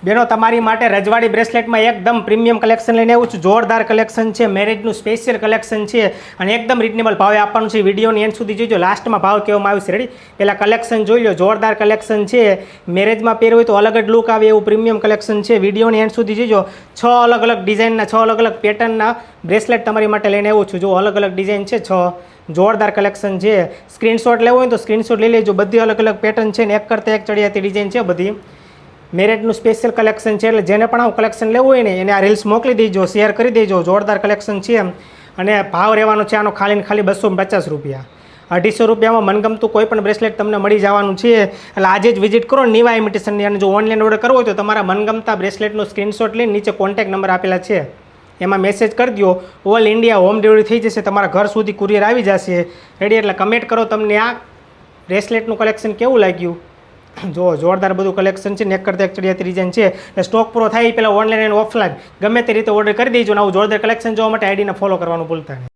બેનો તમારી માટે રજવાડી બ્રેસલેટમાં એકદમ પ્રીમિયમ કલેક્શન લઈને આવું છું. જોરદાર કલેક્શન છે, મેરેજનું સ્પેશિયલ કલેક્શન છે અને એકદમ રીઝનેબલ ભાવે આપવાનું છે. વિડીયોની એન્ડ સુધી જોજો, લાસ્ટમાં ભાવ કહેવામાં આવશે. રેડી? પહેલાં કલેક્શન જોઈ લો. જોરદાર કલેક્શન છે, મેરેજમાં પહેરવું હોય તો અલગ જ લુક આવે એવું પ્રીમિયમ કલેક્શન છે. વિડીયોની એન્ડ સુધી જોજો. 6 અલગ અલગ ડિઝાઇનના 6 અલગ અલગ પેટર્નના બ્રેસલેટ તમારી માટે લઈને આવું છું. જો અલગ અલગ ડિઝાઇન છે, 6 જોરદાર કલેક્શન છે. સ્ક્રીનશોટ લેવો હોય તો સ્ક્રીનશોટ લઈ લેજો. બધી અલગ અલગ પેટર્ન છે ને એક કરતાં એક ચડિયાતી ડિઝાઇન છે બધી. મેરેજનું સ્પેશિયલ કલેક્શન છે, એટલે જેને પણ આવું કલેક્શન લેવું હોય ને એને આ રીલ્સ મોકલી દેજો, શેર કરી દેજો. જોરદાર કલેક્શન છે અને ભાવ રહેવાનો છે આનો ખાલી ખાલી 250 રૂપિયા. 250 રૂપિયામાં મનગમતું કોઈ પણ બ્રેસલેટ તમને મળી જવાનું છે. એટલે આજે જ વિઝિટ કરો નિવા ઇમિટેશનની. અને જો ઓનલાઈન ઓર્ડર કરવો હોય તો તમારા મનગમતા બ્રેસલેટનો સ્ક્રીનશોટ લઈને નીચે કોન્ટેક્ટ નંબર આપેલા છે એમાં મેસેજ કરી દો. ઓલ ઇન્ડિયા હોમ ડિલિવરી થઈ જશે, તમારા ઘર સુધી કુરિયર આવી જશે. રેડી? એટલે કમેન્ટ કરો તમને આ બ્રેસલેટનું કલેક્શન કેવું લાગ્યું. જો જોરદાર બધું કલેક્શન છે ને એક કરતાં એક ચડિયાતી ડિઝાઇન છે. સ્ટોક પૂરો થાય પહેલાં ઓનલાઈન અને ઓફલાઈન ગમે તે રીતે ઓર્ડર કરી દેજો. આવું જોરદાર કલેક્શન જોવા માટે આઈડીને ફોલો કરવાનું ભૂલતા નહીં.